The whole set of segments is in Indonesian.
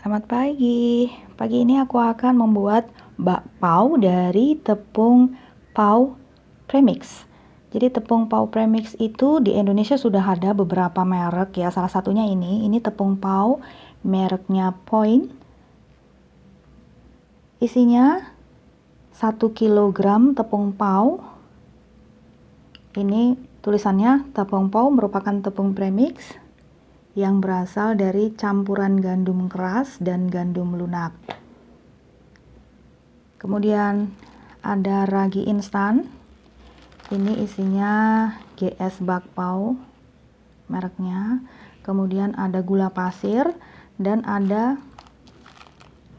Selamat pagi. Pagi ini aku akan membuat bakpao dari tepung pau premix. Jadi tepung pau premix itu di Indonesia sudah ada beberapa merek ya. Salah satunya ini tepung pau mereknya Point. Isinya 1 kilogram tepung pau. Ini tulisannya tepung pau merupakan tepung premix yang berasal dari campuran gandum keras dan gandum lunak. Kemudian ada ragi instan. Ini isinya GS Bakpao mereknya. Kemudian ada gula pasir dan ada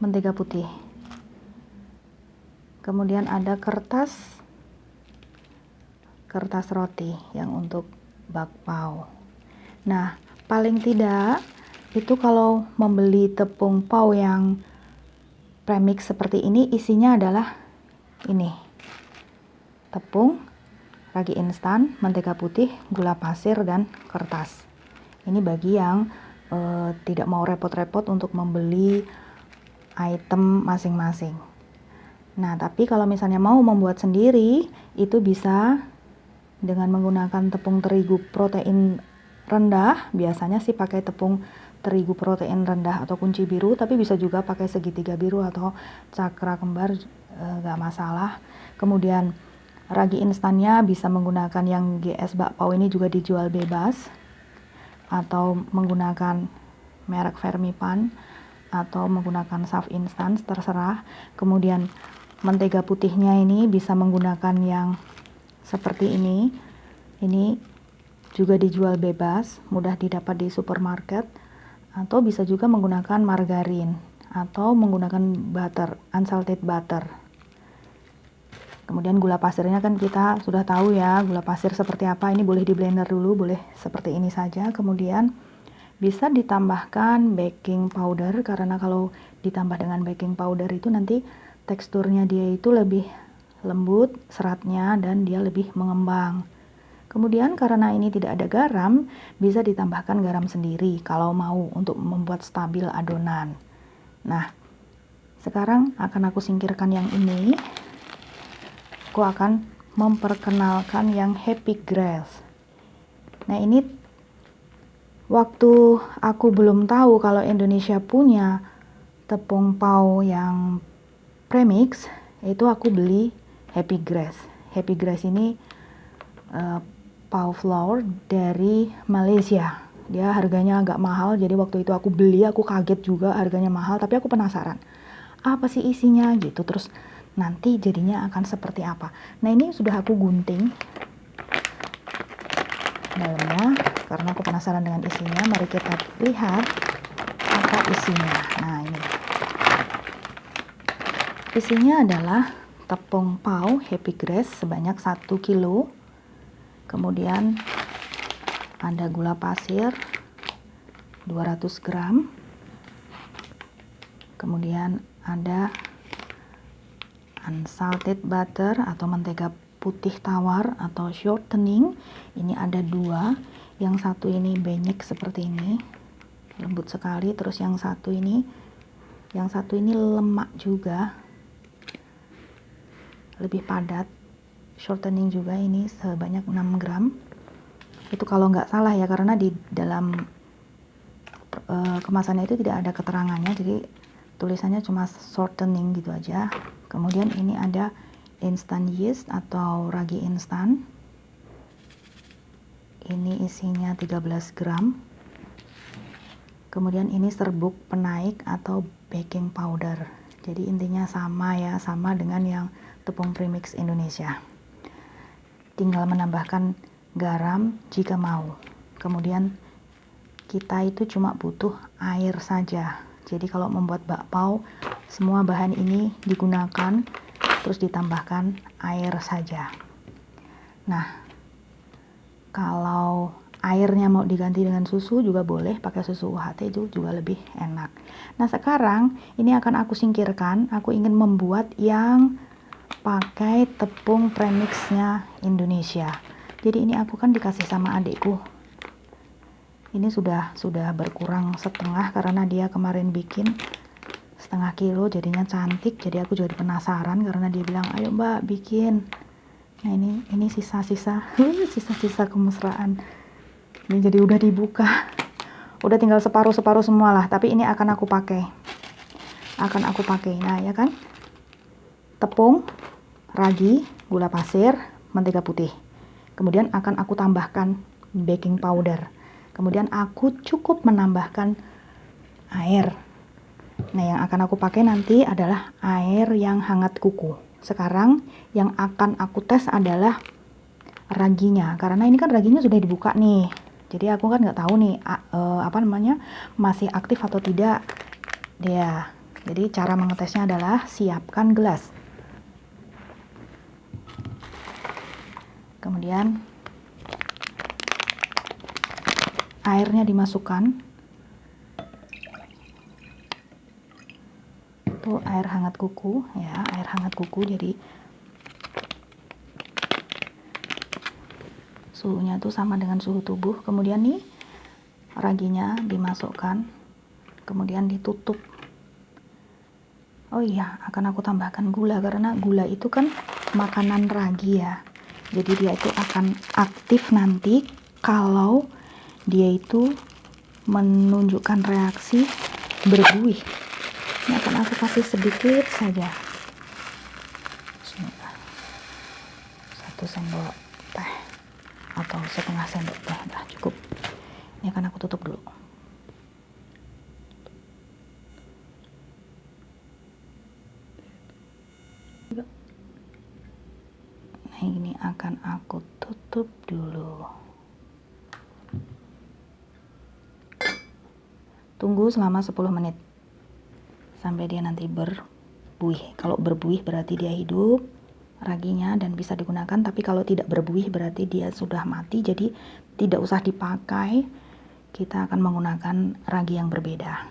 mentega putih. Kemudian ada kertas roti yang untuk bakpao. Nah, paling tidak itu kalau membeli tepung pau yang premix seperti ini, isinya adalah ini: tepung, ragi instan, mentega putih, gula pasir, dan kertas. Ini bagi yang tidak mau repot-repot untuk membeli item masing-masing. Nah, tapi kalau misalnya mau membuat sendiri, itu bisa dengan menggunakan tepung terigu protein rendah. Biasanya sih pakai tepung terigu protein rendah atau kunci biru, tapi bisa juga pakai segitiga biru atau cakra kembar, gak masalah. Kemudian ragi instannya bisa menggunakan yang GS Bakpao ini, juga dijual bebas, atau menggunakan merek Fermipan atau menggunakan Saf instan, terserah. Kemudian mentega putihnya ini bisa menggunakan yang seperti ini juga dijual bebas, mudah didapat di supermarket, atau bisa juga menggunakan margarin atau menggunakan butter, unsalted butter. Kemudian gula pasirnya kan kita sudah tahu ya, gula pasir seperti apa. Ini boleh di blender dulu, boleh seperti ini saja. Kemudian bisa ditambahkan baking powder, karena kalau ditambah dengan baking powder itu nanti teksturnya dia itu lebih lembut seratnya dan dia lebih mengembang. Kemudian karena ini tidak ada garam, bisa ditambahkan garam sendiri kalau mau untuk membuat stabil adonan. Nah, sekarang akan aku singkirkan yang ini. Aku akan memperkenalkan yang Happy Grass. Nah, ini waktu aku belum tahu kalau Indonesia punya tepung pau yang premix, itu aku beli Happy Grass. Happy Grass ini pau flour dari Malaysia. Dia harganya agak mahal, jadi waktu itu aku beli, aku kaget juga harganya mahal, tapi aku penasaran apa sih isinya gitu, terus nanti jadinya akan seperti apa. Nah, ini sudah aku gunting dalamnya karena aku penasaran dengan isinya. Mari kita lihat apa isinya. Nah, ini isinya adalah tepung pau Happy Grass sebanyak 1 kilo. Kemudian ada gula pasir 200 gram. Kemudian ada unsalted butter atau mentega putih tawar atau shortening. Ini ada 2. Yang satu ini banyak seperti ini, lembut sekali. Terus yang satu ini lemak juga, lebih padat. Shortening juga ini sebanyak 6 gram. Itu kalau nggak salah ya, karena di dalam kemasannya itu tidak ada keterangannya, jadi tulisannya cuma shortening gitu aja. Kemudian ini ada instant yeast atau ragi instan. Ini isinya 13 gram. Kemudian ini serbuk penaik atau baking powder. Jadi intinya sama ya, sama dengan yang tepung premix Indonesia. Tinggal menambahkan garam jika mau. Kemudian kita itu cuma butuh air saja. Jadi kalau membuat bakpao, semua bahan ini digunakan, terus ditambahkan air saja. Nah, kalau airnya mau diganti dengan susu juga boleh, pakai susu UHT itu juga lebih enak. Nah, sekarang ini akan aku singkirkan. Aku ingin membuat yang pakai tepung premixnya Indonesia. Jadi ini aku kan dikasih sama adikku. Ini sudah berkurang setengah karena dia kemarin bikin setengah kilo, jadinya cantik. Jadi aku jadi penasaran karena dia bilang, ayo mbak bikin. Nah ini sisa-sisa sisa-sisa kemesraan. Ini jadi udah dibuka, udah tinggal separuh semua lah. Tapi ini akan aku pakai, nah ya kan, tepung, ragi, gula pasir, mentega putih. Kemudian akan aku tambahkan baking powder. Kemudian aku cukup menambahkan air. Nah, yang akan aku pakai nanti adalah air yang hangat kuku. Sekarang yang akan aku tes adalah raginya. Karena ini kan raginya sudah dibuka nih. Jadi aku kan nggak tahu nih masih aktif atau tidak. Dia. Jadi cara mengetesnya adalah siapkan gelas. Kemudian airnya dimasukkan. Itu air hangat kuku ya, air hangat kuku, jadi suhunya tuh sama dengan suhu tubuh. Kemudian nih raginya dimasukkan, kemudian ditutup. Oh iya, akan aku tambahkan gula karena gula itu kan makanan ragi ya. Jadi dia itu akan aktif nanti kalau dia itu menunjukkan reaksi berbuih. Ini akan aku kasih sedikit saja. Bismillah. 1 sendok teh atau setengah sendok teh, dah cukup. Ini akan aku tutup dulu. Nah ini akan aku tutup dulu. Tunggu selama 10 menit sampai dia nanti berbuih. Kalau berbuih berarti dia hidup raginya dan bisa digunakan, tapi kalau tidak berbuih berarti dia sudah mati, jadi tidak usah dipakai. Kita akan menggunakan ragi yang berbeda.